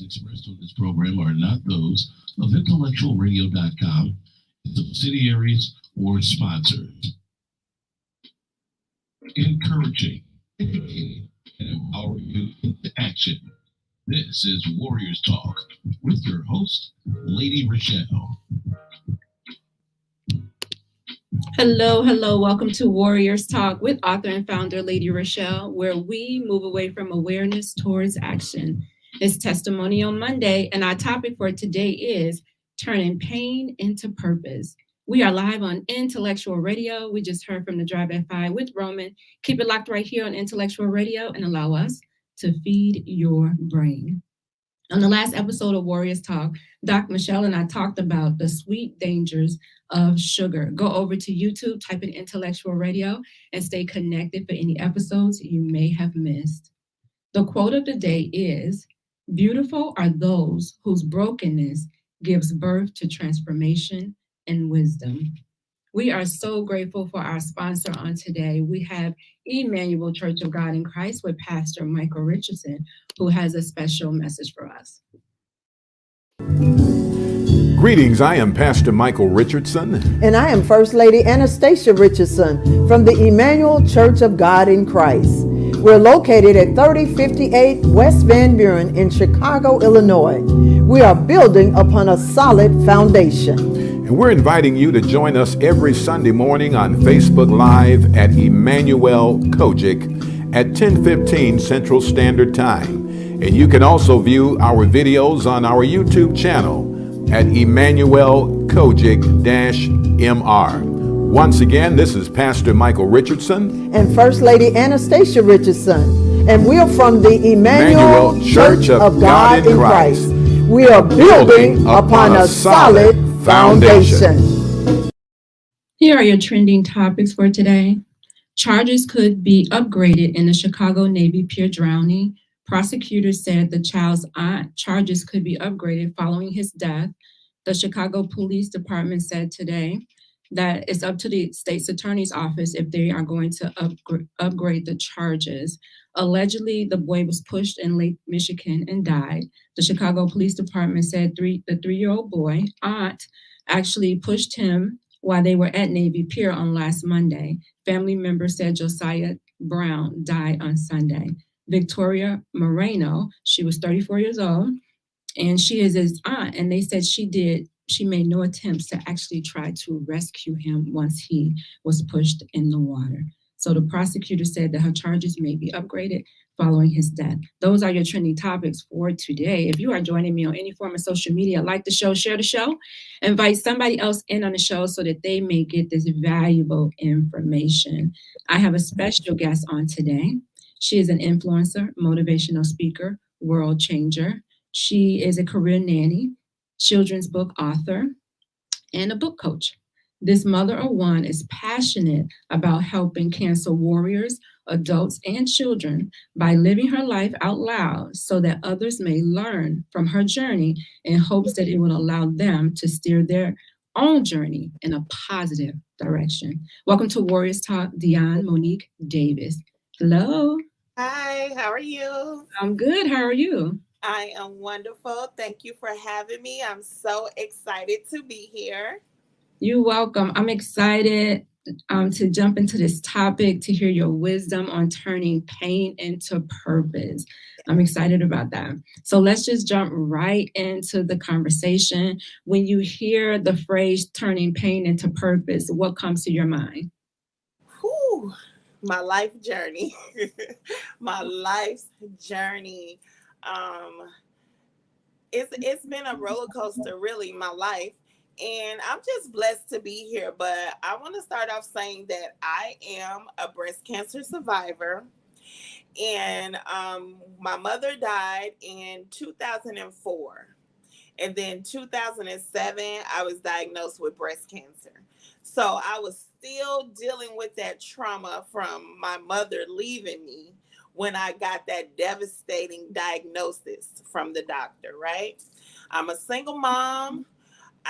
expressed on this program are not those of intellectualradio.com, subsidiaries, or sponsors. Encouraging, educating, and empowering you into action. This is Warriors Talk with your host, Lady ReShell. Hello. Welcome to Warriors Talk with author and founder Lady ReShell, where we move away from awareness towards action. It's Testimonial Monday, and our topic for today is turning pain into purpose. We are live on Intellectual Radio. We just heard from the Drive at 5 with Roman. Keep it locked right here on Intellectual Radio and allow us to feed your brain. On the last episode of Warriors Talk, Doc Michelle and I talked about the sweet dangers of sugar. Go over to YouTube, type in Intellectual Radio, and stay connected for any episodes you may have missed. The quote of the day is, "Beautiful are those whose brokenness gives birth to transformation and wisdom." We are so grateful for our sponsor on today. We have Emanuel Church of God in Christ with Pastor Michael Richardson, who has a special message for us. Greetings, I am Pastor Michael Richardson. And I am First Lady Anastasia Richardson from the Emanuel Church of God in Christ. We're located at 3058 West Van Buren in Chicago, Illinois. We are building upon a solid foundation. And we're inviting you to join us every Sunday morning on Facebook Live at Emanuel C.O.G.I.C at 10:15 Central Standard Time. And you can also view our videos on our YouTube channel at Emanuel C.O.G.I.C-MR. Once again, this is Pastor Michael Richardson and First Lady Anastasia Richardson, and we are from the Emanuel Church of God in Christ. We are building upon a solid foundation. Here are your trending topics for today. Charges could be upgraded in the Chicago Navy Pier drowning. Prosecutors said the child's aunt charges could be upgraded following his death. The Chicago Police Department said today that it's up to the state's attorney's office if they are going to upgrade the charges. Allegedly, the boy was pushed in Lake Michigan and died. The Chicago Police Department said the 3-year-old boy, aunt, actually pushed him while they were at Navy Pier on last Monday. Family members said Josiah Brown died on Sunday. Victoria Moreno, she was 34 years old, and she is his aunt, and they said she made no attempts to actually try to rescue him once he was pushed in the water. So the prosecutor said that her charges may be upgraded following his death. Those are your trending topics for today. If you are joining me on any form of social media, like the show, share the show, invite somebody else in on the show so that they may get this valuable information. I have a special guest on today. She is an influencer, motivational speaker, world changer. She is a career nanny, children's book author, and a book coach. This mother of one is passionate about helping cancer warriors, adults, and children by living her life out loud so that others may learn from her journey in hopes that it will allow them to steer their own journey in a positive direction. Welcome to Warriors Talk, Dionne Davis. Hello. Hi, how are you? I'm good. How are you? I am wonderful. Thank you for having me. I'm so excited to be here. You're welcome. I'm excited to jump into this topic, to hear your wisdom on turning pain into purpose. I'm excited about that. So let's just jump right into the conversation. When you hear the phrase turning pain into purpose, what comes to your mind? Whew, my life journey. My life's journey. It's been a roller coaster, really, my life. And I'm just blessed to be here. But I want to start off saying that I am a breast cancer survivor. And my mother died in 2004. And then 2007, I was diagnosed with breast cancer. So I was still dealing with that trauma from my mother leaving me when I got that devastating diagnosis from the doctor, right? I'm a single mom.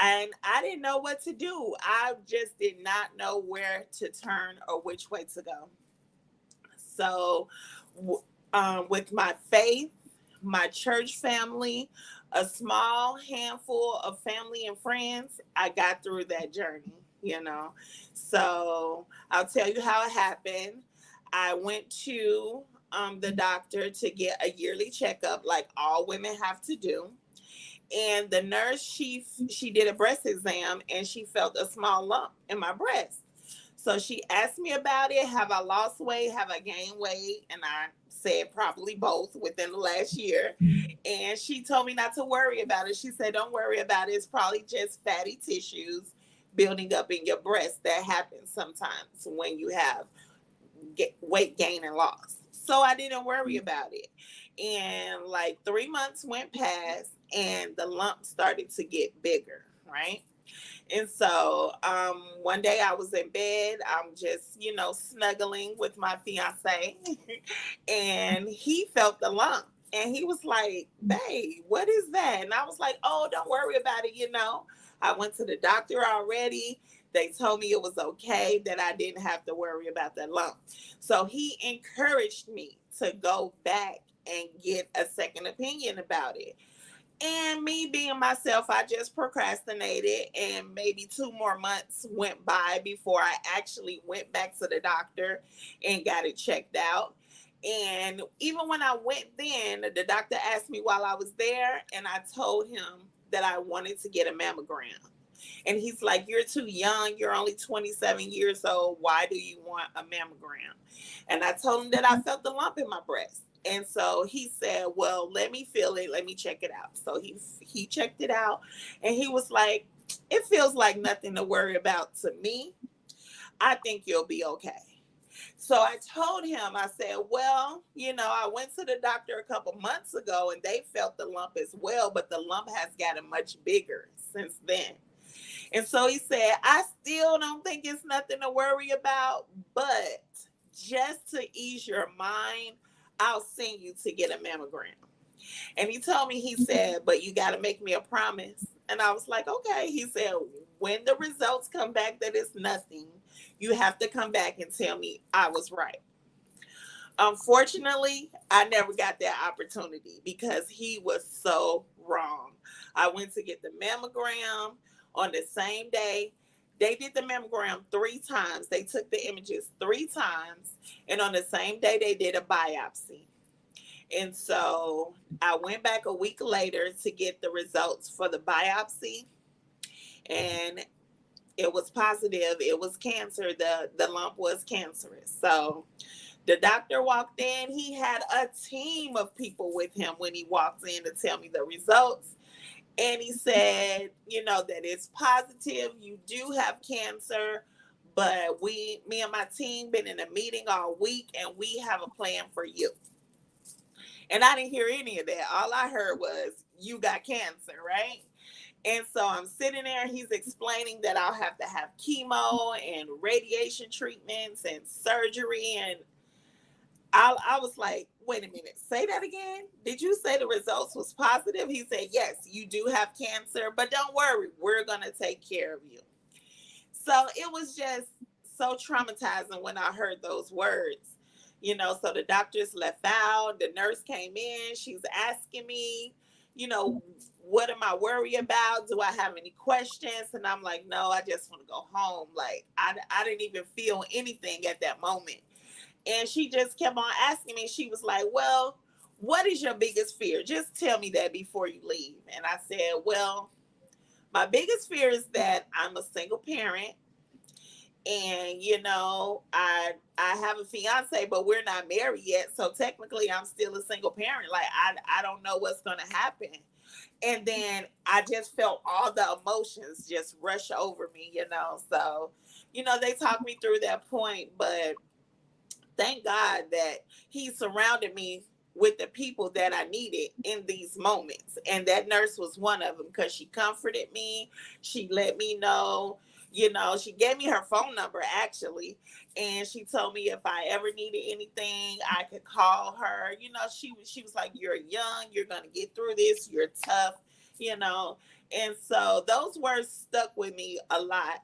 And I didn't know what to do. I just did not know where to turn or which way to go. So with my faith, my church family, a small handful of family and friends, I got through that journey, you know. So I'll tell you how it happened. I went to the doctor to get a yearly checkup, like all women have to do. And the nurse, she did a breast exam and she felt a small lump in my breast. So she asked me about it. Have I lost weight? Have I gained weight? And I said probably both within the last year. And she told me not to worry about it. She said, don't worry about it. It's probably just fatty tissues building up in your breast. That happens sometimes when you have weight gain and loss. So I didn't worry about it. And like 3 months went past and the lump started to get bigger, right? And so one day I was in bed, I'm just, snuggling with my fiance, and he felt the lump. And he was like, babe, what is that? And I was like, oh, don't worry about it. I went to the doctor already. They told me it was okay, that I didn't have to worry about that lump. So he encouraged me to go back and get a second opinion about it. And me being myself, I just procrastinated, and maybe 2 more months went by before I actually went back to the doctor and got it checked out. And even when I went then, the doctor asked me while I was there, and I told him that I wanted to get a mammogram. And he's like, you're too young. You're only 27 years old. Why do you want a mammogram? And I told him that I felt the lump in my breast. And so he said, well, let me feel it. Let me check it out. So he checked it out, and he was like, it feels like nothing to worry about to me. I think you'll be okay. So I told him, I said, well, I went to the doctor a couple months ago and they felt the lump as well, but the lump has gotten much bigger since then. And so he said, I still don't think it's nothing to worry about, but just to ease your mind, I'll send you to get a mammogram. And he told me, he said, but you got to make me a promise. And I was like, okay. He said, when the results come back that it's nothing, you have to come back and tell me I was right. Unfortunately, I never got that opportunity because he was so wrong. I went to get the mammogram on the same day. They did the mammogram 3 times. They took the images 3 times. And on the same day, they did a biopsy. And so I went back a week later to get the results for the biopsy. And it was positive. It was cancer. The lump was cancerous. So the doctor walked in. He had a team of people with him when he walked in to tell me the results. And he said, that it's positive. You do have cancer, but me and my team been in a meeting all week, and we have a plan for you. And I didn't hear any of that. All I heard was, you got cancer, right? And so I'm sitting there, he's explaining that I'll have to have chemo and radiation treatments and surgery. And I was like, wait a minute, say that again? Did you say the results was positive? He said, yes, you do have cancer, but don't worry, we're going to take care of you. So it was just so traumatizing when I heard those words. So the doctors left out, the nurse came in, she's asking me, what am I worried about? Do I have any questions? And I'm like, no, I just want to go home. Like, I didn't even feel anything at that moment. And she just kept on asking me. She was like, well, what is your biggest fear? Just tell me that before you leave. And I said, well, my biggest fear is that I'm a single parent. And, I have a fiance, but we're not married yet. So technically I'm still a single parent. Like, I don't know what's going to happen. And then I just felt all the emotions just rush over me, So, they talked me through that point, but thank God that he surrounded me with the people that I needed in these moments. And that nurse was one of them, because she comforted me. She let me know, she gave me her phone number actually. And she told me if I ever needed anything, I could call her. She was like, you're young, you're going to get through this, you're tough, And so those words stuck with me a lot,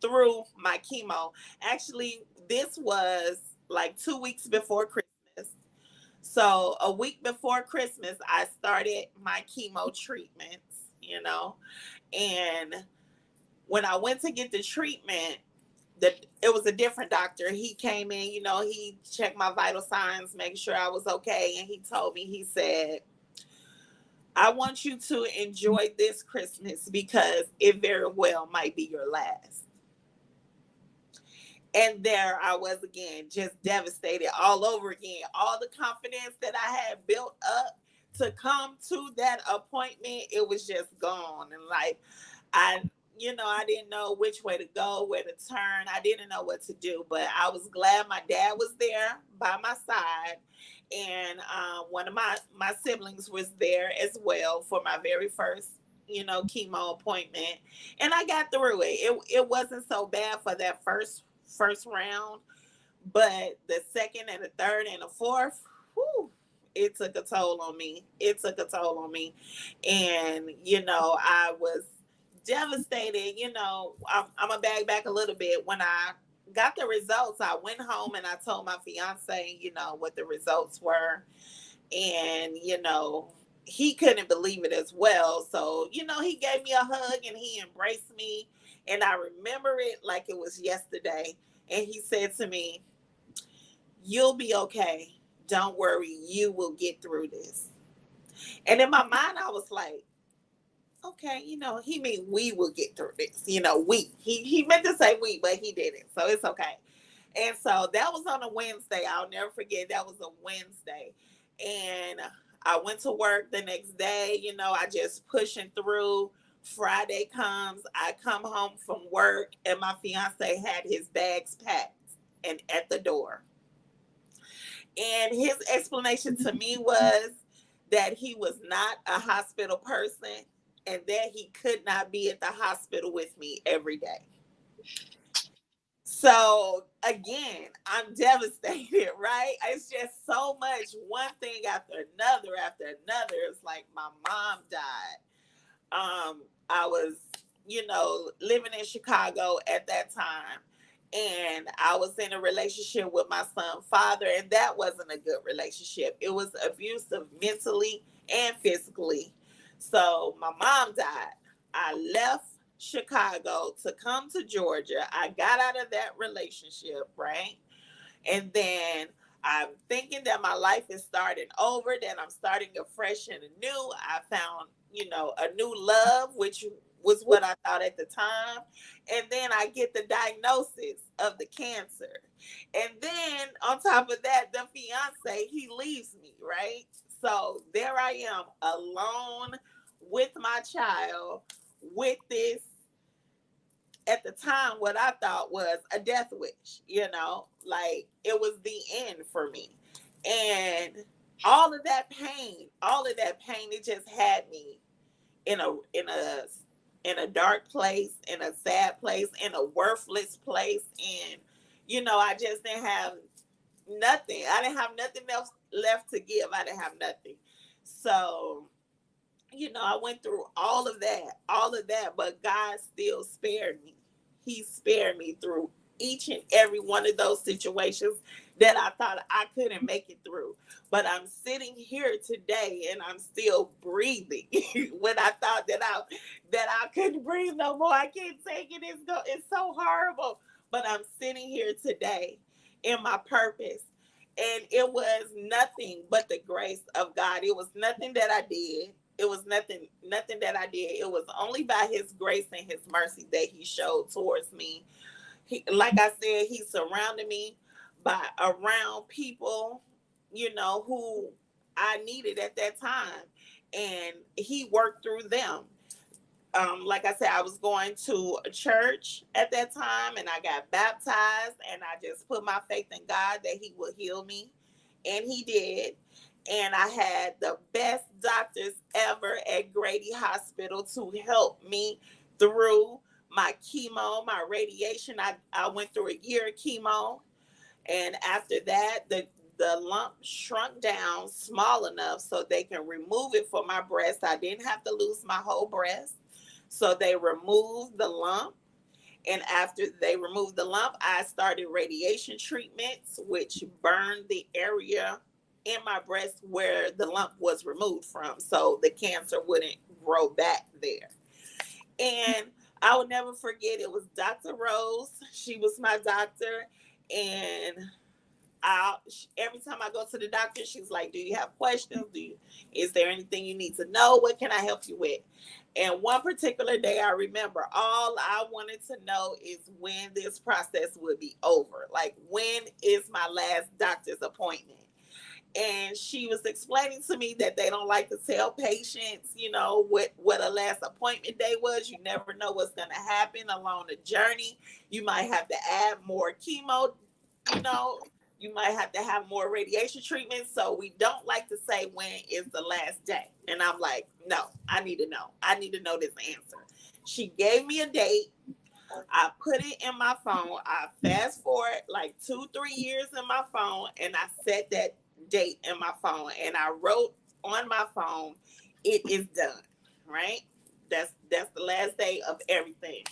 through my chemo. Actually, this was like 2 weeks before Christmas. So a week before Christmas, I started my chemo treatments, and when I went to get the treatment, it was a different doctor. He came in, he checked my vital signs, make sure I was okay. And he told me, he said, I want you to enjoy this Christmas because it very well might be your last. And there I was again, just devastated all over again. All the confidence that I had built up to come to that appointment, it was just gone. And like, I didn't know which way to go, where to turn. I didn't know what to do, but I was glad my dad was there by my side. And one of my siblings was there as well for my very first, chemo appointment. And I got through it. It wasn't so bad for that first round, but the second and the third and the fourth, whew, it took a toll on me. And, I was devastated. I'm gonna back a little bit. When I got the results, I went home and I told my fiance, what the results were. And, he couldn't believe it as well. So, he gave me a hug and he embraced me. And I remember it like it was yesterday. And he said to me, you'll be okay. Don't worry. You will get through this. And in my mind, I was like, okay, he mean we will get through this. We. He meant to say we, but he didn't. So it's okay. And so that was on a Wednesday. I'll never forget. That was a Wednesday. And I went to work the next day. I just pushing through. Friday comes. I come home from work and my fiance had his bags packed and at the door. And his explanation to me was that he was not a hospital person and that he could not be at the hospital with me every day. So again, I'm devastated, right? It's just so much, one thing after another. It's like my mom died. I was, living in Chicago at that time. And I was in a relationship with my son's father, and that wasn't a good relationship. It was abusive mentally and physically. So my mom died. I left Chicago to come to Georgia. I got out of that relationship, right? And then I'm thinking that my life is starting over, that I'm starting afresh and anew. I found, a new love, which was what I thought at the time. And then I get the diagnosis of the cancer. And then on top of that, the fiance, he leaves me, right? So there I am alone with my child with this, at the time, what I thought was a death wish, like it was the end for me. And all of that pain, it just had me in a dark place, in a sad place, in a worthless place. And, I just didn't have nothing. I didn't have nothing else left to give. I didn't have nothing. So, I went through all of that, but God still spared me. He spared me through each and every one of those situations that I thought I couldn't make it through. But I'm sitting here today and I'm still breathing. When I thought that I couldn't breathe no more, I can't take it. It's so horrible. But I'm sitting here today in my purpose. And it was nothing but the grace of God. It was nothing that I did. It was nothing that I did. It was only by his grace and his mercy that he showed towards me. Like I said, he surrounded me around people, who I needed at that time. And he worked through them. Like I said, I was going to a church at that time and I got baptized and I just put my faith in God that he would heal me. And he did. And I had the best doctors ever at Grady Hospital to help me through my chemo, my radiation. I went through a year of chemo. And after that, the lump shrunk down small enough so they can remove it for my breast. I didn't have to lose my whole breast. So they removed the lump. And after they removed the lump, I started radiation treatments, which burned the area in my breast where the lump was removed from, so the cancer wouldn't grow back there. And I will never forget, it was Dr. Rose. She was my doctor. And every time I go to the doctor, she's like, do you have questions? Is there anything you need to know? What can I help you with? And one particular day, I remember all I wanted to know is when this process would be over. Like, when is my last doctor's appointment? And she was explaining to me that they don't like to tell patients, what a last appointment day was. You never know what's going to happen along the journey. You might have to add more chemo, you might have to have more radiation treatment. So we don't like to say when is the last day. And I'm like, no, I need to know. I need to know this answer. She gave me a date. I put it in my phone. I fast forward like 2-3 years in my phone, and I set that date in my phone, and I wrote on my phone, it is done, right? That's the last day of everything.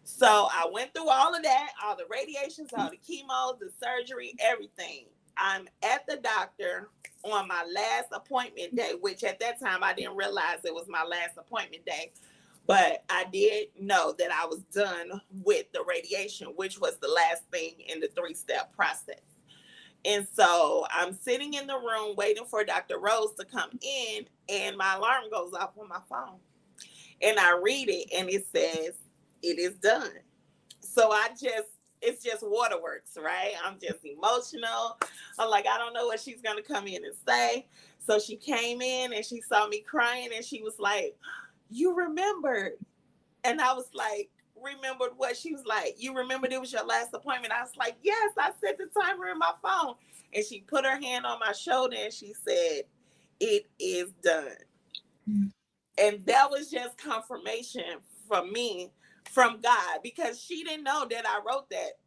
So I went through all of that, all the radiations, all the chemo, the surgery, everything. I'm at the doctor on my last appointment day, which at that time I didn't realize it was my last appointment day. But I did know that I was done with the radiation, which was the last thing in the 3-step process. And so I'm sitting in the room waiting for Dr. Rose to come in, and my alarm goes off on my phone. And I read it, and it says, it is done. So it's just waterworks, right? I'm just emotional. I'm like, I don't know what she's going to come in and say. So she came in, and she saw me crying, and she was like, you remembered. And I was like, remembered what? She was like, you remembered it was your last appointment? I was like, yes, I set the timer in my phone. And she put her hand on my shoulder, and she said, it is done. And that was just confirmation from me, from God, because she didn't know that I wrote that,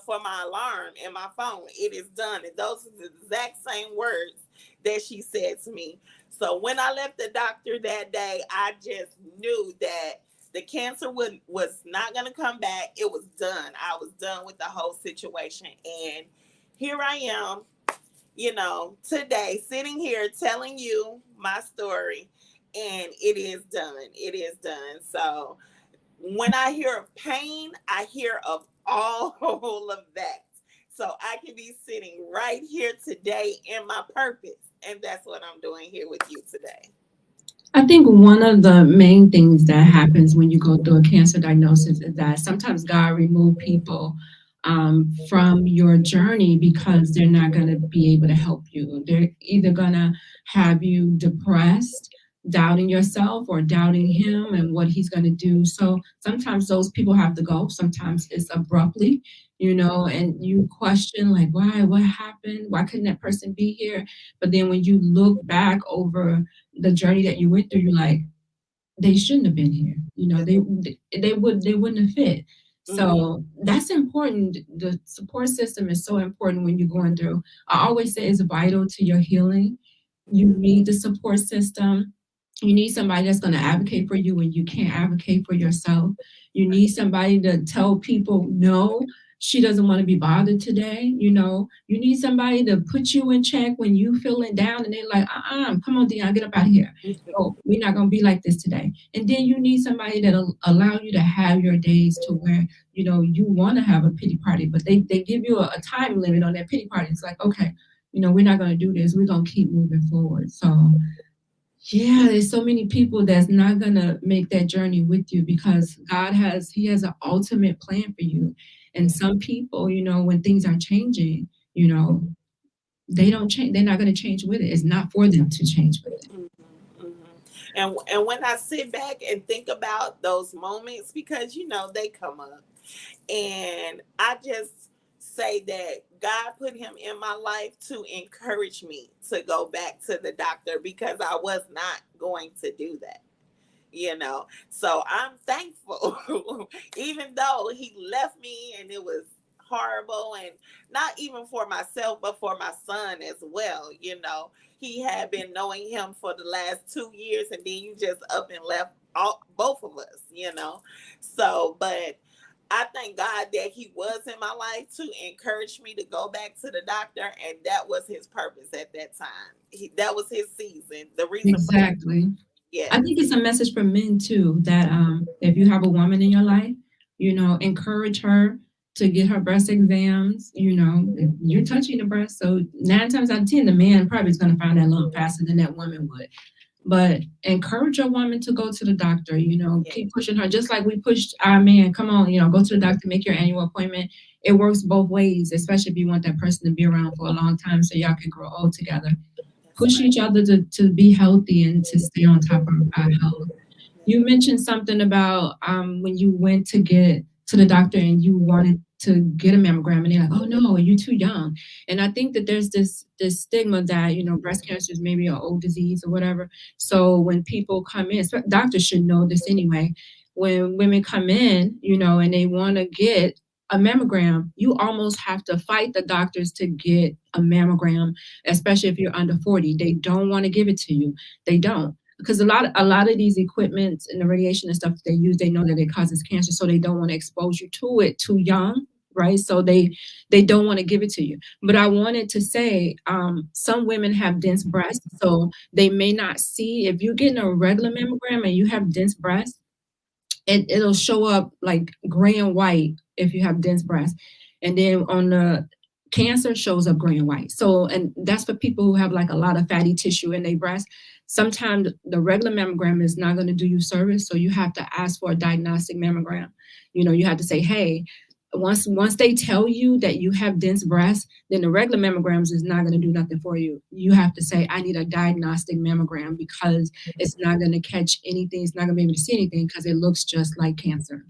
for my alarm in my phone. It is done. And those are the exact same words that she said to me. So when I left the doctor that day, I just knew that the cancer was not going to come back. It was done. I was done with the whole situation. And here I am, today, sitting here telling you my story, and it is done. It is done. So when I hear of pain, I hear of all of that. So I can be sitting right here today in my purpose. And that's what I'm doing here with you today. I think one of the main things that happens when you go through a cancer diagnosis is that sometimes God remove people from your journey because they're not going to be able to help you. They're either going to have you depressed, doubting yourself, or doubting him and what he's going to do. So sometimes those people have to go. Sometimes it's abruptly, and you question, like, why? What happened? Why couldn't that person be here? But then when you look back over the journey that you went through, you're like, they shouldn't have been here. They wouldn't have fit. So that's important. The support system is so important when you're going through. I always say it's vital to your healing. You need the support system. You need somebody that's going to advocate for you when you can't advocate for yourself. You need somebody to tell people, no, she doesn't want to be bothered today. You need somebody to put you in check when you feeling down, and they're like, come on, Dionne, get up out of here. Oh, we're not going to be like this today. And then you need somebody that'll allow you to have your days to where, you want to have a pity party, but they give you a time limit on that pity party. It's like, okay, we're not going to do this. We're going to keep moving forward. So yeah, there's so many people that's not going to make that journey with you because he has an ultimate plan for you. And some people, when things are changing, they don't change. They're not going to change with it. It's not for them to change with it. And when I sit back and think about those moments, because, they come up, and I just say that God put him in my life to encourage me to go back to the doctor because I was not going to do that, So I'm thankful, even though he left me and it was horrible, and not even for myself, but for my son as well. He had been knowing him for the last 2 years, and then you just up and left both of us, So, but I thank God that he was in my life to encourage me to go back to the doctor, and that was his purpose at that time. That was his season. The reason for Exactly. I yes, think it's a message for men too, that if you have a woman in your life, encourage her to get her breast exams. If you're touching the breast, so 9 times out of 10, the man probably is going to find that lump faster than that woman would. But encourage your woman to go to the doctor. yes, Keep pushing her, just like we pushed our man. Come on, go to the doctor, make your annual appointment. It works both ways, especially if you want that person to be around for a long time, so y'all can grow old together. that's Push right. each other to be healthy and to stay on top of our health. You mentioned something about when you went to get to the doctor and you wanted to get a mammogram, and they're like, "Oh no, you're too young." And I think that there's this stigma that breast cancer is maybe an old disease or whatever. So when people come in, doctors should know this anyway. When women come in, and they want to get a mammogram, you almost have to fight the doctors to get a mammogram, especially if you're under 40. They don't want to give it to you. They don't, because a lot of these equipments and the radiation and stuff that they use, they know that it causes cancer, so they don't want to expose you to it too young, right? So they don't want to give it to you. But I wanted to say, some women have dense breasts, so they may not see. If you're getting a regular mammogram and you have dense breasts, it'll show up like gray and white if you have dense breasts, and then on the cancer shows up gray and white. So, and that's for people who have like a lot of fatty tissue in their breast. Sometimes the regular mammogram is not going to do you service, so you have to ask for a diagnostic mammogram. You have to say, hey, once they tell you that you have dense breasts, then the regular mammograms is not going to do nothing for you. You have to say, I need a diagnostic mammogram, because it's not going to catch anything. It's not going to be able to see anything because it looks just like cancer.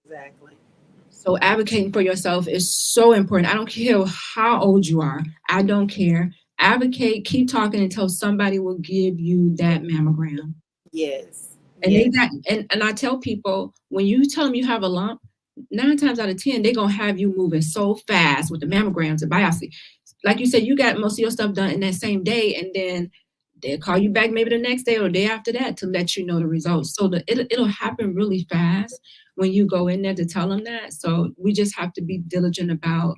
Exactly. So advocating for yourself is so important. I don't care how old you are. I don't care. Advocate, keep talking until somebody will give you that mammogram. Yes. And they Yes. got and I tell people, when you tell them you have a lump, 9 times out of 10, they're gonna have you moving so fast with the mammograms and biopsy. Like you said, you got most of your stuff done in that same day, and then they'll call you back maybe the next day or the day after that to let you know the results. So it'll happen really fast when you go in there to tell them that. So we just have to be diligent about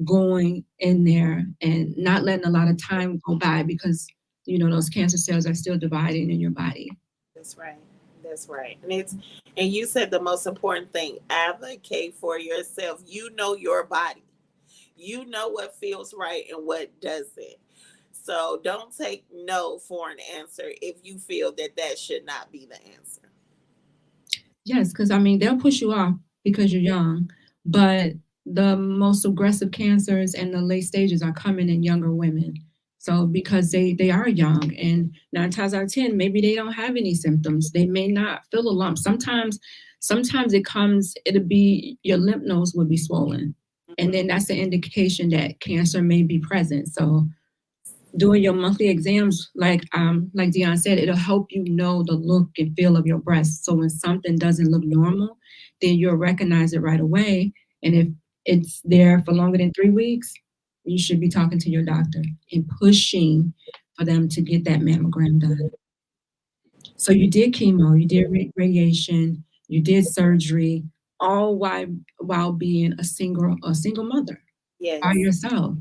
going in there and not letting a lot of time go by, because those cancer cells are still dividing in your body. That's right. That's right. And you said the most important thing, advocate for yourself. You know your body. You know what feels right and what doesn't. So don't take no for an answer if you feel that that should not be the answer. Yes, because I mean, they'll push you off because you're young, but the most aggressive cancers and the late stages are coming in younger women. So because they are young, and 9 times out of 10, maybe they don't have any symptoms. They may not feel a lump. Sometimes it'll be your lymph nodes will be swollen. And then that's an indication that cancer may be present. So doing your monthly exams, like Dionne said, it'll help you know the look and feel of your breast. So when something doesn't look normal, then you'll recognize it right away. And if it's there for longer than 3 weeks, you should be talking to your doctor and pushing for them to get that mammogram done. So you did chemo, you did radiation, you did surgery, all while being a single mother by Yes. yourself,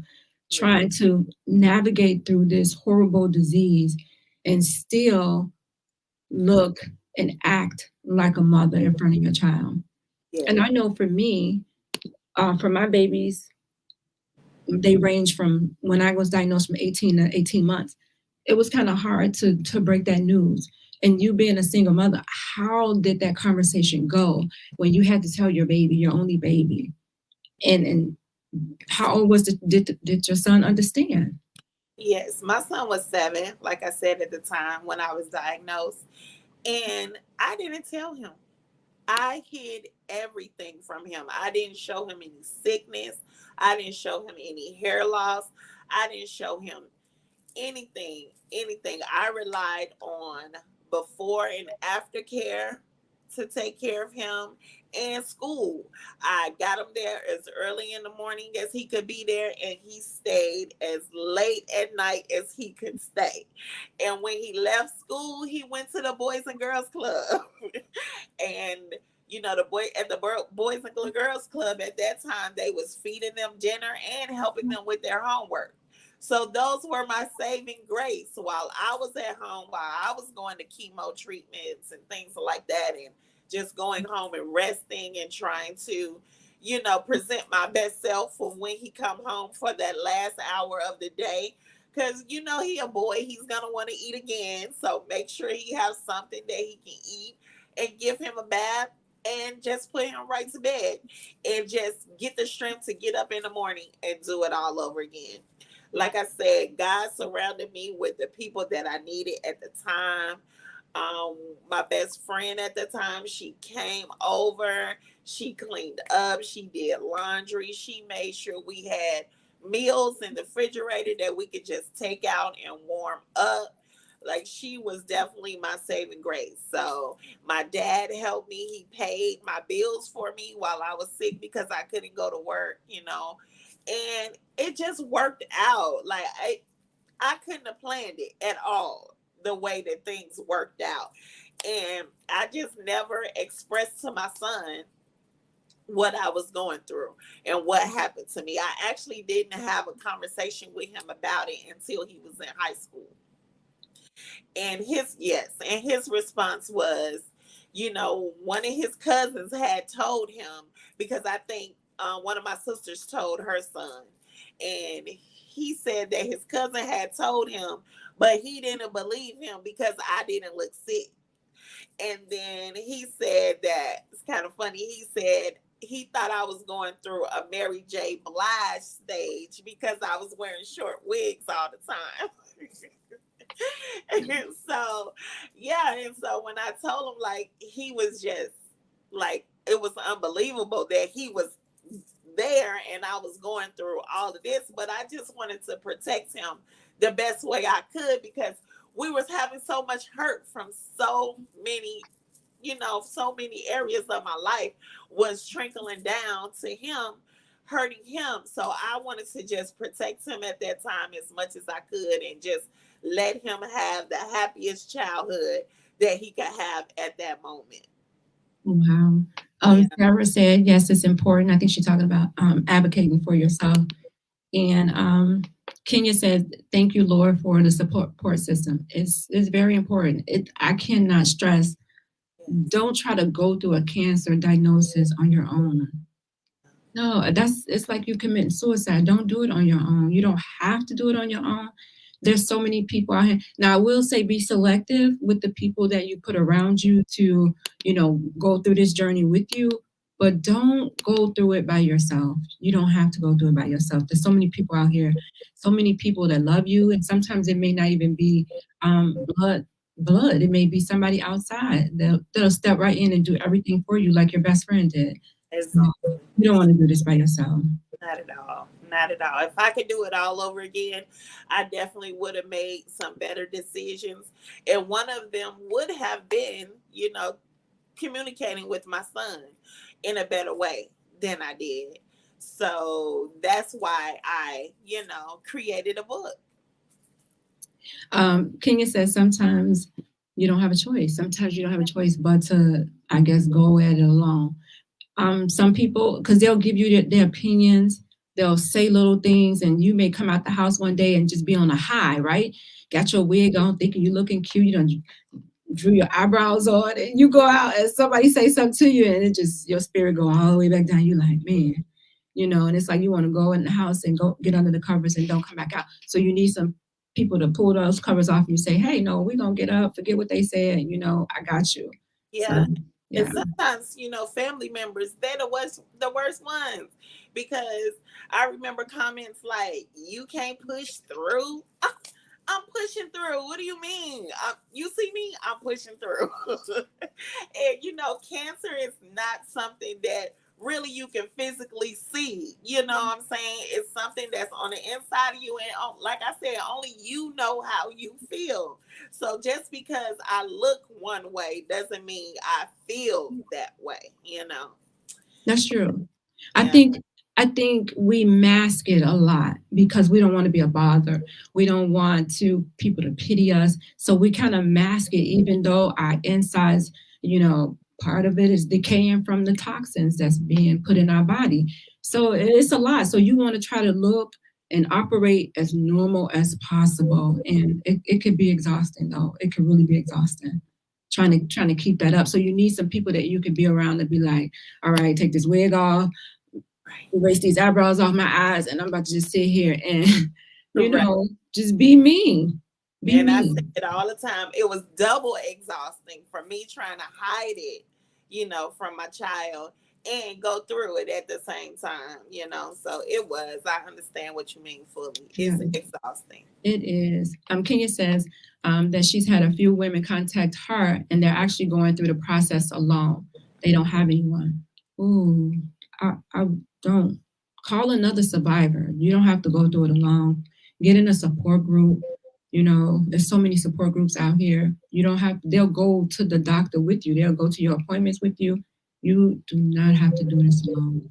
Yes. trying to navigate through this horrible disease and still look and act like a mother in front of your child. Yes. And I know for me, for my babies, they range from when I was diagnosed from 18 to 18 months. It was kind of hard to break that news. And you being a single mother, how did that conversation go when you had to tell your baby, your only baby? And how old did your son understand? Yes. My son was 7, like I said at the time when I was diagnosed. And I didn't tell him. I hid everything from him. I didn't show him any sickness. I didn't show him any hair loss. I didn't show him anything. I relied on before and after care to take care of him, and school. I got him there as early in the morning as he could be there, and he stayed as late at night as he could stay. And when he left school, he went to the Boys and Girls Club. And the Boys and Girls Club at that time, they was feeding them dinner and helping them with their homework. So those were my saving grace while I was at home, while I was going to chemo treatments and things like that, and just going home and resting and trying to, present my best self for when he come home for that last hour of the day. Cause he a boy, he's gonna want to eat again. So make sure he has something that he can eat and give him a bath and just put him right to bed and just get the strength to get up in the morning and do it all over again. Like I said, God surrounded me with the people that I needed at the time. My best friend at the time, she came over, she cleaned up, she did laundry, she made sure we had meals in the refrigerator that we could just take out and warm up. Like, she was definitely my saving grace. So my dad helped me. He paid my bills for me while I was sick because I couldn't go to work, and it just worked out. Like, I couldn't have planned it at all, the way that things worked out. And I just never expressed to my son what I was going through and what happened to me. I actually didn't have a conversation with him about it until he was in high school. And his response was, one of his cousins had told him, because I think one of my sisters told her son, and he said that his cousin had told him, but he didn't believe him because I didn't look sick. And then he said that, it's kind of funny, he said he thought I was going through a Mary J. Blige stage because I was wearing short wigs all the time. And so, and so when I told him, like, he was just like, it was unbelievable that he was there and I was going through all of this, but I just wanted to protect him the best way I could, because we was having so much hurt from so many areas of my life was trickling down to him, hurting him. So I wanted to just protect him at that time as much as I could and just let him have the happiest childhood that he could have at that moment. Wow. Sarah said, yes, it's important. I think she's talking about advocating for yourself. And Kenya said, thank you, Lord, for the support system. It's very important. I cannot stress, don't try to go through a cancer diagnosis on your own. No, it's like you committing suicide. Don't do it on your own. You don't have to do it on your own. There's so many people out here. Now, I will say be selective with the people that you put around you to, go through this journey with you, but don't go through it by yourself. You don't have to go through it by yourself. There's so many people out here, so many people that love you. And sometimes it may not even be blood. It may be somebody outside that'll step right in and do everything for you like your best friend did. Exactly. So you don't want to do this by yourself. Not at all. Not at all. If I could do it all over again, I definitely would have made some better decisions. And one of them would have been, communicating with my son in a better way than I did. So that's why I, created a book. Kenya says sometimes you don't have a choice. Sometimes you don't have a choice but to, I guess, go at it alone. Some people, because they'll give you their opinions, they'll say little things, and you may come out the house one day and just be on a high, right? Got your wig on, thinking you're looking cute, you done drew your eyebrows on, and you go out and somebody say something to you, and it just, your spirit go all the way back down. You're like, man, and it's like you want to go in the house and go get under the covers and don't come back out. So you need some people to pull those covers off and you say, hey, no, we're going to get up, forget what they said, and, I got you. Yeah. So, yeah. And sometimes, family members, they're the worst ones, because I remember comments like, you can't push through. I'm pushing through. What do you mean? You see me? I'm pushing through. And, cancer is not something that really you can physically see. You know what I'm saying? It's something that's on the inside of you. And like I said, only you know how you feel. So just because I look one way doesn't mean I feel that way, That's true. Yeah. I think we mask it a lot because we don't want to be a bother. We don't want people to pity us. So we kind of mask it, even though our insides, Part of it is decaying from the toxins that's being put in our body. So it's a lot. So you want to try to look and operate as normal as possible. And it could be exhausting though. It could really be exhausting trying to keep that up. So you need some people that you can be around to be like, all right, take this wig off, erase these eyebrows off my eyes, and I'm about to just sit here and, just be me. And I say it all the time. It was double exhausting for me trying to hide it, from my child and go through it at the same time, So it was. I understand what you mean fully. It's exhausting. It is. Kenya says that she's had a few women contact her and they're actually going through the process alone. They don't have anyone. Ooh, I don't. Call another survivor. You don't have to go through it alone. Get in a support group. There's so many support groups out here. You don't have, they'll go to the doctor with you. They'll go to your appointments with you. You do not have to do this alone.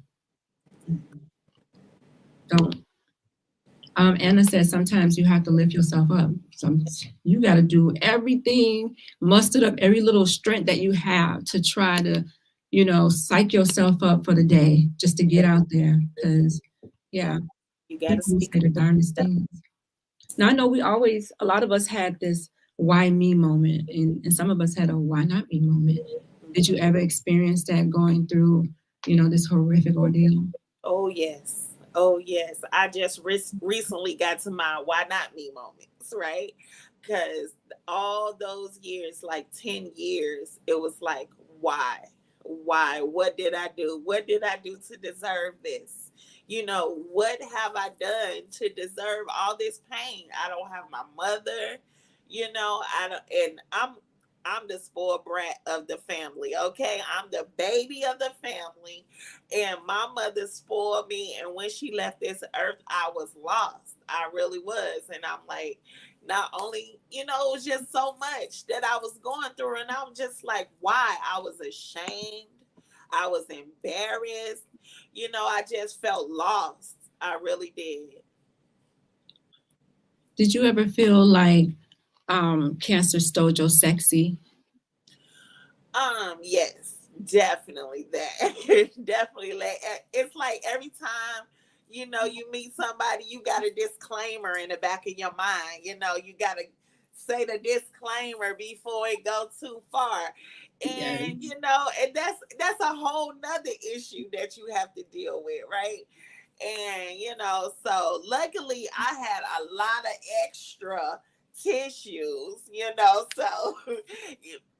Don't. Anna says sometimes you have to lift yourself up. You got to do everything, muster up every little strength that you have to try to, psych yourself up for the day just to get out there. Because, you got to speak the darndest things. Now, I know a lot of us had this why me moment, and some of us had a why not me moment. Did you ever experience that going through, this horrific ordeal? Oh, yes. Oh, yes. I just recently got to my why not me moments, right? Because all those years, like 10 years, it was like, why? Why? What did I do? What did I do to deserve this? What have I done to deserve all this pain? I don't have my mother, I don't, and I'm the spoiled brat of the family, okay? I'm the baby of the family, and my mother spoiled me, and when she left this earth, I was lost. I really was, and I'm like, not only, it was just so much that I was going through, and I'm just like, why? I was ashamed. I was embarrassed. I just felt lost. I really did. Did you ever feel like cancer stole your sexy? Yes, definitely that. Definitely. It's like every time, you meet somebody, you got a disclaimer in the back of your mind. You got to say the disclaimer before it goes too far. And, and that's a whole nother issue that you have to deal with, right? And, so luckily I had a lot of extra tissues, so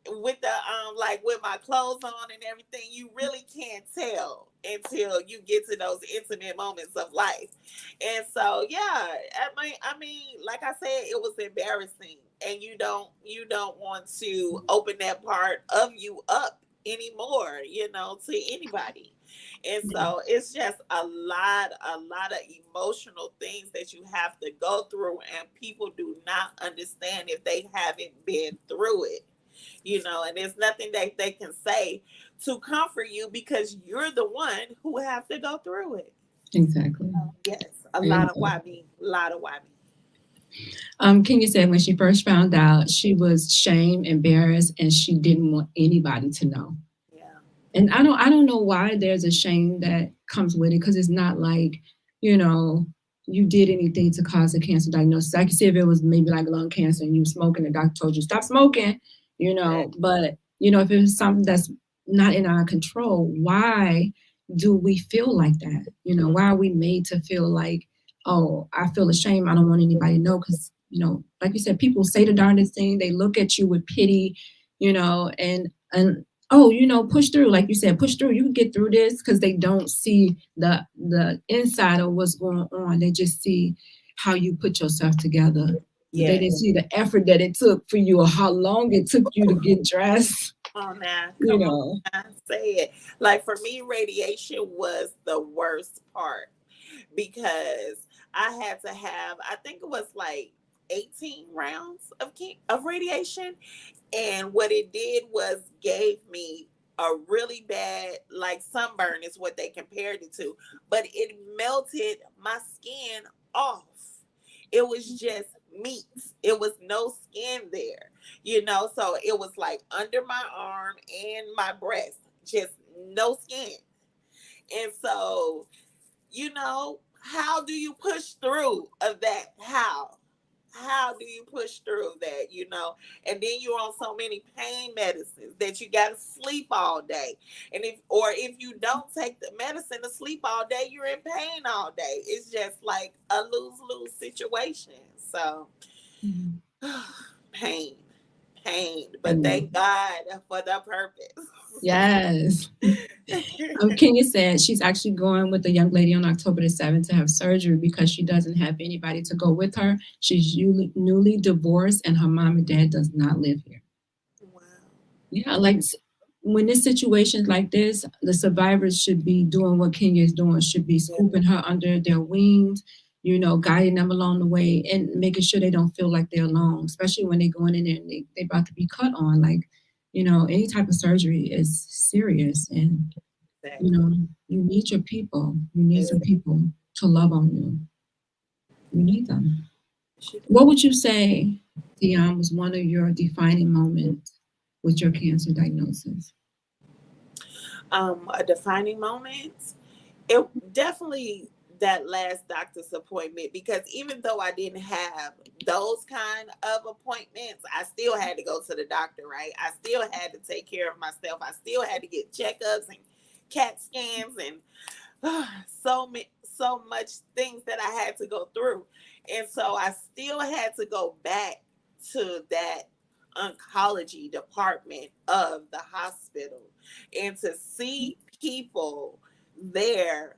with the like with my clothes on and everything, you really can't tell until you get to those intimate moments of life. And so I mean like I said, it was embarrassing, and you don't want to open that part of you up anymore, to anybody. And so it's just a lot of emotional things that you have to go through, and people do not understand if they haven't been through it. And there's nothing that they can say to comfort you, because you're the one who have to go through it. Exactly. Yes, a lot of why me. Kenya said when she first found out, she was shamed, embarrassed, and she didn't want anybody to know. Yeah. And I don't know why there's a shame that comes with it, because it's not like, you did anything to cause a cancer diagnosis. I could see if it was maybe like lung cancer and you were smoking, the doctor told you stop smoking, but if it was something that's not in our control, why do we feel like that? Why are we made to feel like, oh, I feel ashamed, I don't want anybody to know? Because, like you said, people say the darndest thing, they look at you with pity, and oh, push through. Like you said, push through. You can get through this, because they don't see the inside of what's going on. They just see how you put yourself together. Yeah. They didn't see the effort that it took for you, or how long it took you to get dressed. Oh, now, come on, say it. Like for me, radiation was the worst part, because I had to have, I think it was like 18 rounds of radiation. And what it did was gave me a really bad, like sunburn is what they compared it to, but it melted my skin off. It was just meat. It was no skin there, So it was like under my arm and my breast, just no skin. And so, how do you push through of that? How do you push through that, And then you're on so many pain medicines that you got to sleep all day. And if you don't take the medicine to sleep all day, you're in pain all day. It's just like a lose-lose situation. So pain, but thank God for the purpose. Yes. Kenya said she's actually going with a young lady on October the 7th to have surgery because she doesn't have anybody to go with her. She's newly divorced and her mom and dad does not live here. Wow. Yeah, like when this situations like this, the survivors should be doing what Kenya is doing, should be scooping her under their wings, guiding them along the way and making sure they don't feel like they're alone, especially when they're going in there and they about to be cut on. Like, any type of surgery is serious and you need your people. You need some people to love on you. You need them. What would you say, Dionne, was one of your defining moments with your cancer diagnosis? A defining moment? It definitely that last doctor's appointment, because even though I didn't have those kind of appointments, I still had to go to the doctor, right? I still had to take care of myself. I still had to get checkups and CAT scans and so much things that I had to go through. And so I still had to go back to that oncology department of the hospital and to see people there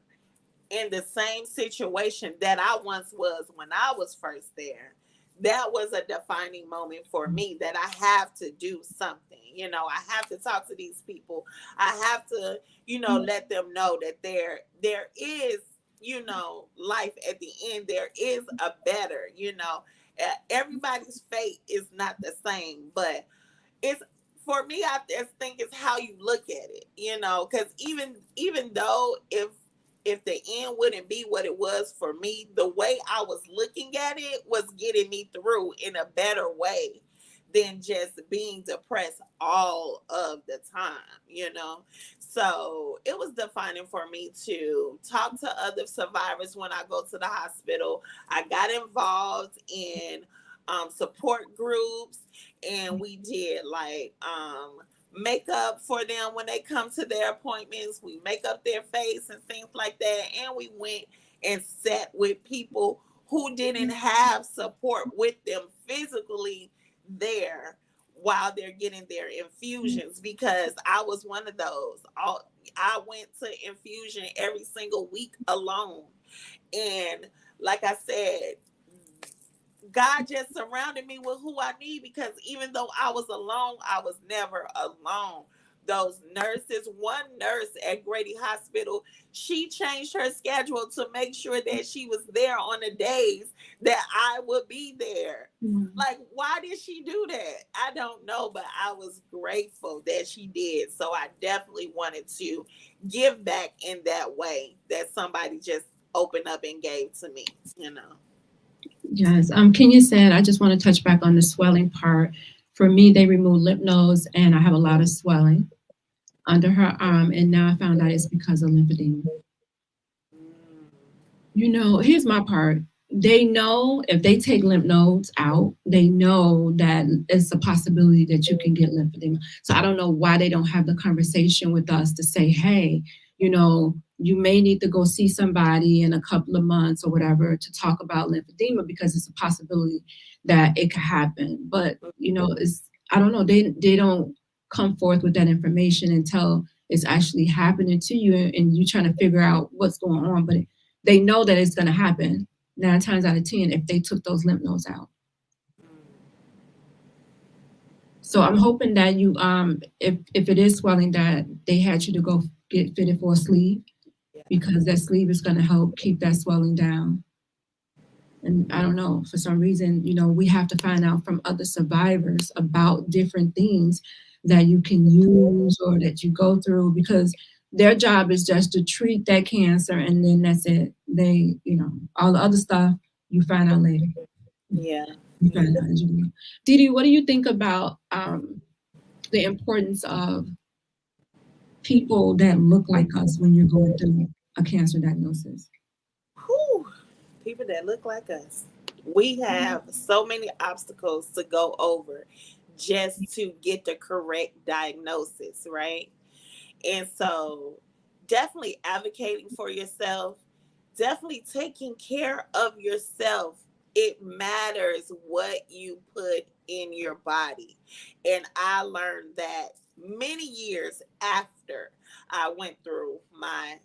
in the same situation that I once was when I was first there. That was a defining moment for me, that I have to do something. I have to talk to these people. I have to, let them know that there is, life at the end. There is a better, everybody's fate is not the same, but it's, for me, I just think it's how you look at it, because even though if the end wouldn't be what it was for me, the way I was looking at it was getting me through in a better way than just being depressed all of the time, So it was defining for me to talk to other survivors when I go to the hospital. I got involved in support groups, and we did like makeup for them when they come to their appointments. We make up their face and things like that, and we went and sat with people who didn't have support with them physically there while they're getting their infusions, because I was one of those. I went to infusion every single week alone, and like I said, God just surrounded me with who I need, because even though I was alone, I was never alone. Those nurses, one nurse at Grady Hospital, she changed her schedule to make sure that she was there on the days that I would be there. Like, why did she do that? I don't know, but I was grateful that she did. So I definitely wanted to give back in that way that somebody just opened up and gave to me, Yes. Kenya said, I just want to touch back on the swelling part. For me, they removed lymph nodes and I have a lot of swelling under her arm. And now I found out it's because of lymphedema. Here's my part. They know if they take lymph nodes out, they know that it's a possibility that you can get lymphedema. So I don't know why they don't have the conversation with us to say, hey, you may need to go see somebody in a couple of months or whatever to talk about lymphedema, because it's a possibility that it could happen. But, I don't know, they don't come forth with that information until it's actually happening to you and you trying to figure out what's going on. But they know that it's going to happen 9 times out of 10 if they took those lymph nodes out. So I'm hoping that you, if it is swelling, that they had you to go get fitted for a sleeve, because that sleeve is going to help keep that swelling down. And I don't know, for some reason, we have to find out from other survivors about different things that you can use or that you go through, because their job is just to treat that cancer and then that's it. They, all the other stuff you find out later. Yeah. You find it manageable. Didi, what do you think about the importance of people that look like us when you're going through a cancer diagnosis? Whew, people that look like us. We have so many obstacles to go over just to get the correct diagnosis, right? And so, definitely advocating for yourself, definitely taking care of yourself. It matters what you put in your body. And I learned that many years after I went through my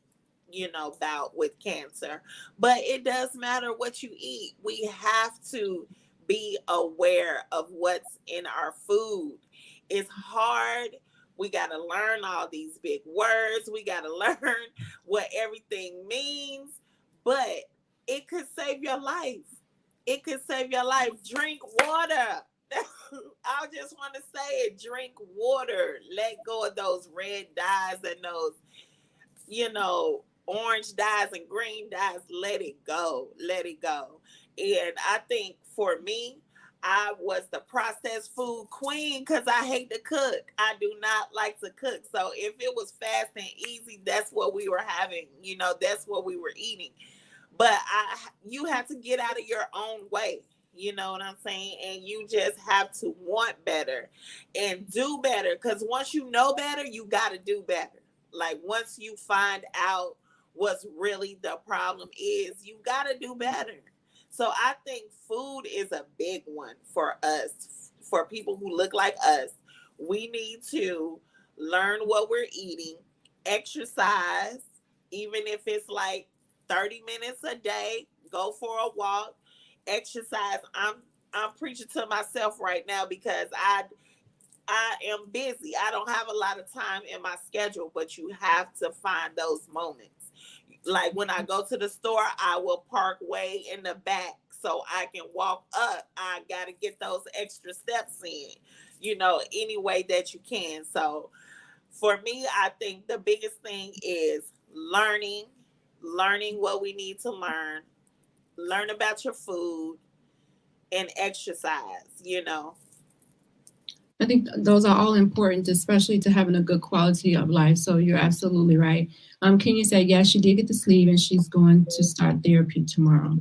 bout with cancer. But it does matter what you eat. We have to be aware of what's in our food. It's hard. We got to learn all these big words. We got to learn what everything means, but it could save your life. It could save your life. Drink water. I just want to say it. Drink water. Let go of those red dyes and those, orange dyes and green dyes. Let it go. Let it go. And I think for me, I was the processed food queen because I hate to cook. I do not like to cook. So if it was fast and easy, that's what we were having. That's what we were eating. But you have to get out of your own way. You know what I'm saying? And you just have to want better and do better. Because once you know better, you got to do better. Like once you find out what's really the problem is, you got to do better. So I think food is a big one for us, for people who look like us. We need to learn what we're eating, exercise, even if it's like 30 minutes a day, go for a walk, exercise. I'm preaching to myself right now because I am busy. I don't have a lot of time in my schedule, but you have to find those moments. Like when I go to the store, I will park way in the back so I can walk up. I got to get those extra steps in, any way that you can. So for me, I think the biggest thing is learning what we need to learn about your food and exercise. I think those are all important, especially to having a good quality of life. So you're absolutely right. Kenya said, yes, she did get to sleep and she's going to start therapy tomorrow.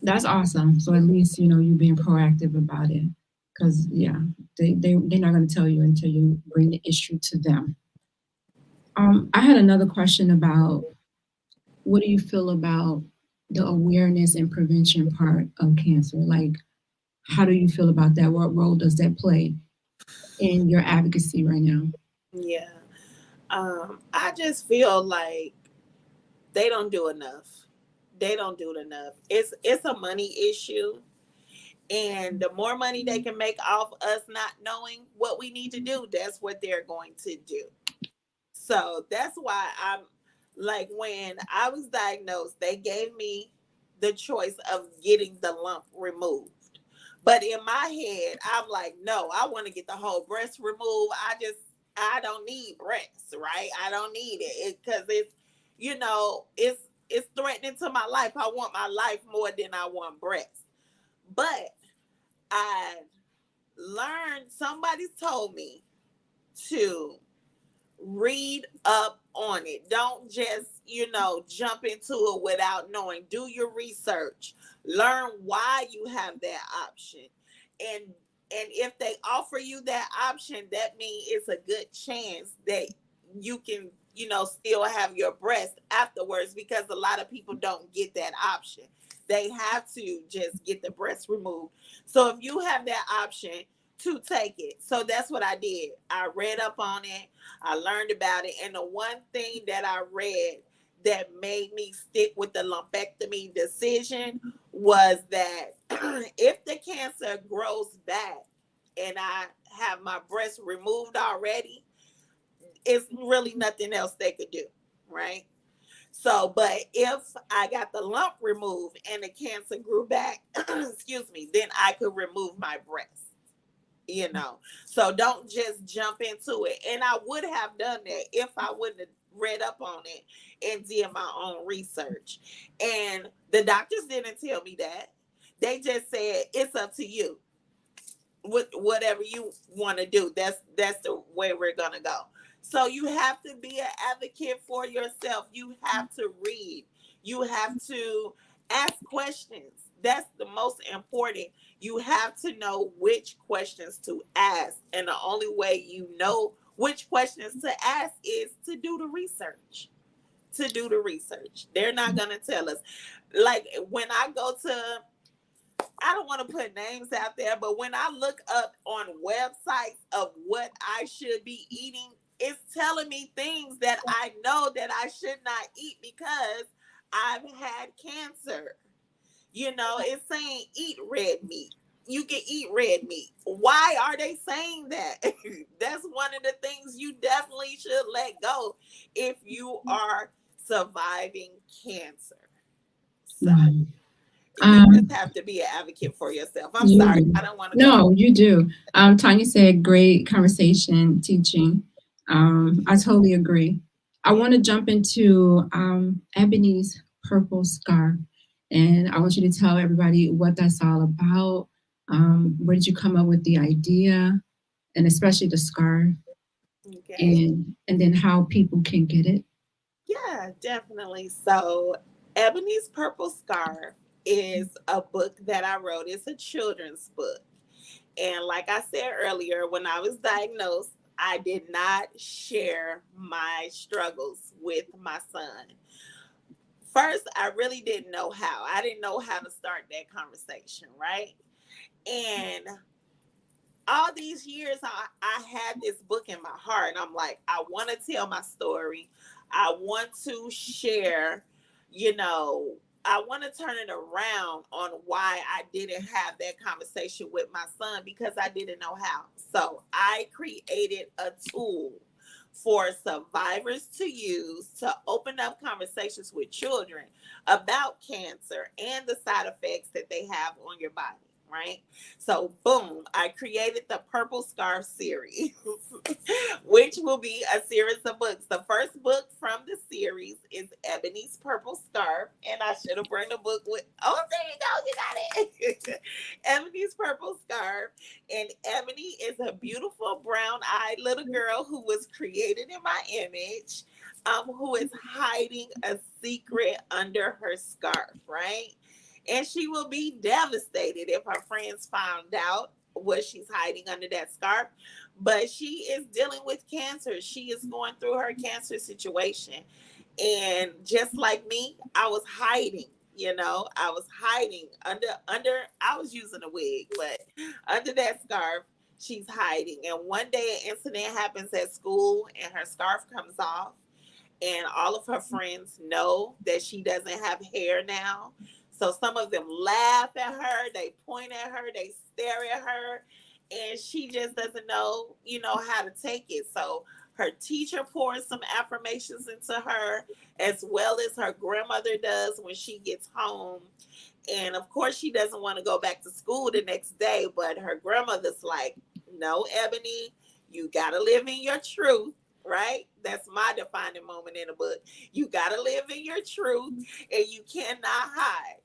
That's awesome. So at least, you being proactive about it. Because, yeah, they're not going to tell you until you bring the issue to them. I had another question about what do you feel about the awareness and prevention part of cancer? Like, how do you feel about that? What role does that play in your advocacy right now? Yeah. I just feel like they don't do enough. They don't do it enough. It's a money issue. And the more money they can make off us not knowing what we need to do, that's what they're going to do. So that's why I'm like, when I was diagnosed, they gave me the choice of getting the lump removed. But in my head, I'm like, no, I want to get the whole breast removed. I don't need breasts, right? I don't need it because it's threatening to my life. I want my life more than I want breasts. But I learned, somebody told me to read up on it. Don't just, jump into it without knowing. Do your research. Learn why you have that option. And if they offer you that option, that means it's a good chance that you can, still have your breast afterwards, because a lot of people don't get that option. They have to just get the breast removed. So if you have that option, to take it. So that's what I did. I read up on it. I learned about it. And the one thing that I read that made me stick with the lumpectomy decision was that if the cancer grows back and I have my breast removed already, it's really nothing else they could do, right? So, but if I got the lump removed and the cancer grew back, excuse me, then I could remove my breast. So don't just jump into it. And I would have done that if I wouldn't have read up on it and did my own research. And the doctors didn't tell me that. They just said it's up to you. With whatever you want to do, that's the way we're gonna go. So you have to be an advocate for yourself. You have to read. You have to ask questions. That's the most important. You have to know which questions to ask, and the only way you know which questions to ask is to do the research. To do the research. They're not gonna tell us. Like when I go to, I don't want to put names out there, but when I look up on websites of what I should be eating, it's telling me things that I know that I should not eat because I've had cancer. You know, it's saying eat red meat. You can eat red meat. Why are they saying that? That's one of the things you definitely should let go if you are surviving cancer. So. Right. You just have to be an advocate for yourself. I'm You sorry. do. I don't want to No, you do. Tanya said, great conversation, teaching. I totally agree. I want to jump into Ebony's purple scarf, and I want you to tell everybody what that's all about. Where did you come up with the idea, and especially the scarf, Okay. and then how people can get it? Yeah, definitely. So, Ebony's Purple Scarf is a book that I wrote. It's a children's book. And like I said earlier, when I was diagnosed, I did not share my struggles with my son. First, I really didn't know how. I didn't know how to start that conversation, right? And all these years, I had this book in my heart. I'm like, I want to tell my story. I want to share, you know, I want to turn it around on why I didn't have that conversation with my son because I didn't know how. So I created a tool for survivors to use to open up conversations with children about cancer and the side effects that they have on your body. Right? So, boom, I created the Purple Scarf series, which will be a series of books. The first book from the series is Ebony's Purple Scarf, and I should have brought the book with, oh, there you go, you got it. Ebony's Purple Scarf, and Ebony is a beautiful brown-eyed little girl who was created in my image, who is hiding a secret under her scarf, right? And she will be devastated if her friends found out what she's hiding under that scarf. But she is dealing with cancer. She is going through her cancer situation. And just like me, I was hiding, I was hiding under I was using a wig, but under that scarf, she's hiding. And one day an incident happens at school and her scarf comes off. And all of her friends know that she doesn't have hair now. So some of them laugh at her, they point at her, they stare at her, and she just doesn't know, how to take it. So her teacher pours some affirmations into her, as well as her grandmother does when she gets home. And of course, she doesn't want to go back to school the next day, but her grandmother's like, no, Ebony, you got to live in your truth. Right? That's my defining moment in the book. You got to live in your truth and you cannot hide.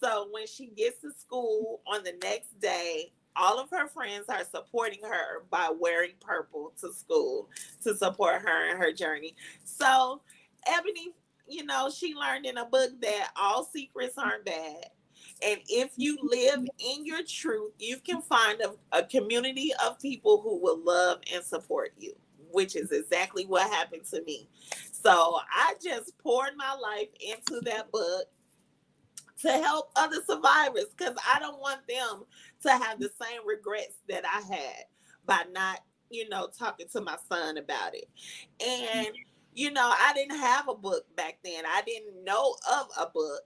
So when she gets to school on the next day, all of her friends are supporting her by wearing purple to school to support her in her journey. So Ebony, she learned in a book that all secrets aren't bad. And if you live in your truth, you can find a community of people who will love and support you, which is exactly what happened to me. So I just poured my life into that book to help other survivors because I don't want them to have the same regrets that I had by not, talking to my son about it. And, I didn't have a book back then. I didn't know of a book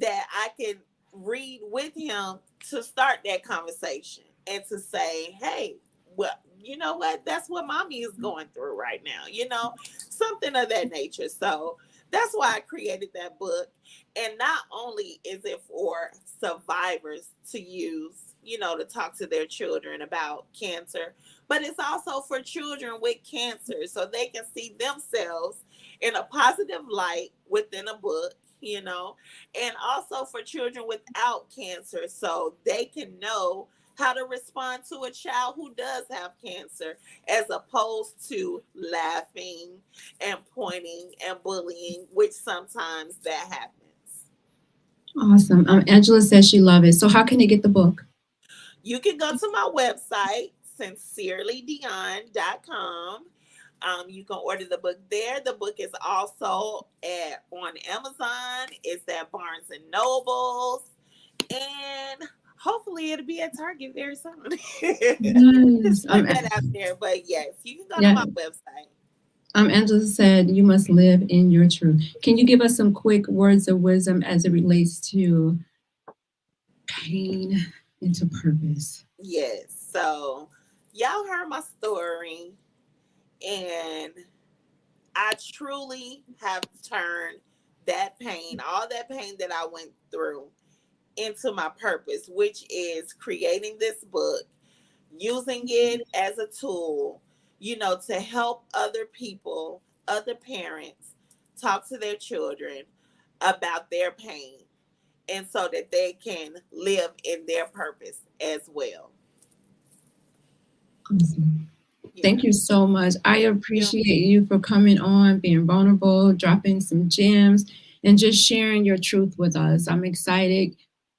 that I could read with him to start that conversation and to say, hey, well, you know what? That's what mommy is going through right now, something of that nature. So that's why I created that book. And not only is it for survivors to use, to talk to their children about cancer, but it's also for children with cancer so they can see themselves in a positive light within a book you know, and also for children without cancer, so they can know how to respond to a child who does have cancer, as opposed to laughing and pointing and bullying, which sometimes that happens. Awesome. Angela says she loves it. So how can they get the book? You can go to my website, sincerelydionne.com. You can order the book there. The book is also on Amazon. It's at Barnes and Nobles, and hopefully it'll be at Target very soon. Yes. Just put that out there. But yes, you can go Yeah. to my website. Angela said, you must live in your truth. Can you give us some quick words of wisdom as it relates to pain into purpose? Yes. So y'all heard my story, and I truly have turned that pain, all that pain that I went through, into my purpose, which is creating this book, using it as a tool, to help other people, other parents talk to their children about their pain, and so that they can live in their purpose as well. Awesome. Thank you so much. I appreciate you for coming on, being vulnerable, dropping some gems, and just sharing your truth with us. I'm excited.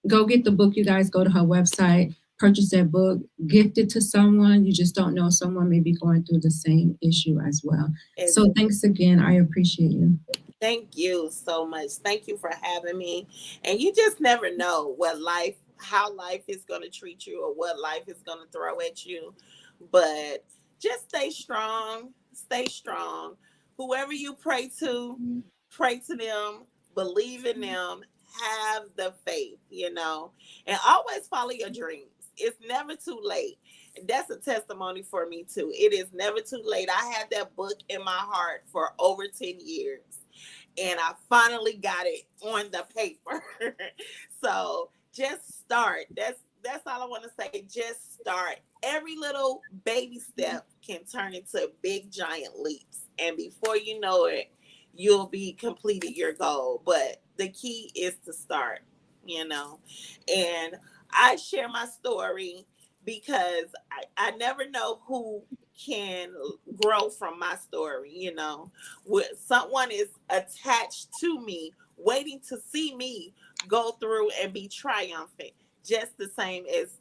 Go get the book, you guys. Go to her website, purchase that book, gift it to someone. You just don't know, someone may be going through the same issue as well. So thanks again. I appreciate you. Thank you so much. Thank you for having me. And you just never know how life is going to treat you, or what life is going to throw at you. But just stay strong. Stay strong. Whoever you pray to them, believe in them, have the faith, and always follow your dreams. It's never too late. And that's a testimony for me too. It is never too late. I had that book in my heart for over 10 years, and I finally got it on the paper. So just start. That's all I want to say. Just start. Every little baby step can turn into big giant leaps, and before you know it, you'll be completed your goal. But the key is to start, and I share my story because I never know who can grow from my story. Someone is attached to me, waiting to see me go through and be triumphant, just the same as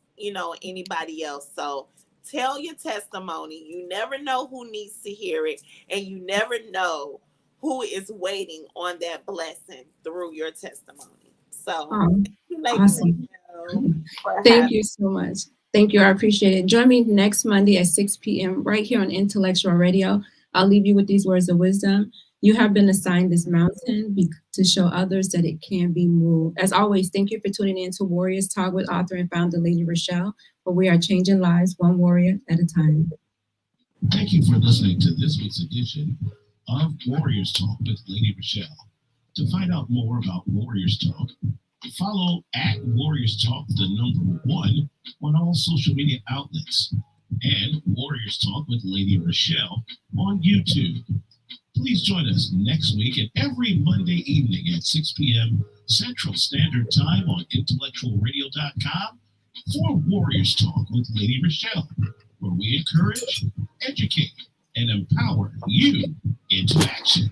anybody else. So tell your testimony. You never know who needs to hear it, and you never know who is waiting on that blessing through your testimony. So awesome. Thank you so much. Thank you. I appreciate it. Join me next Monday at 6 p.m. right here on Intellectual Radio. I'll leave you with these words of wisdom. You have been assigned this mountain to show others that it can be moved. As always, thank you for tuning in to Warriors Talk with author and founder Lady ReShell, where we are changing lives one warrior at a time. Thank you for listening to this week's edition of Warriors Talk with Lady ReShell. To find out more about Warriors Talk, follow at Warriors Talk, the number 1, on all social media outlets, and Warriors Talk with Lady ReShell on YouTube. Please join us next week and every Monday evening at 6 p.m. Central Standard Time on intellectualradio.com for Warriors Talk with Lady ReShell, where we encourage, educate, and empower you into action.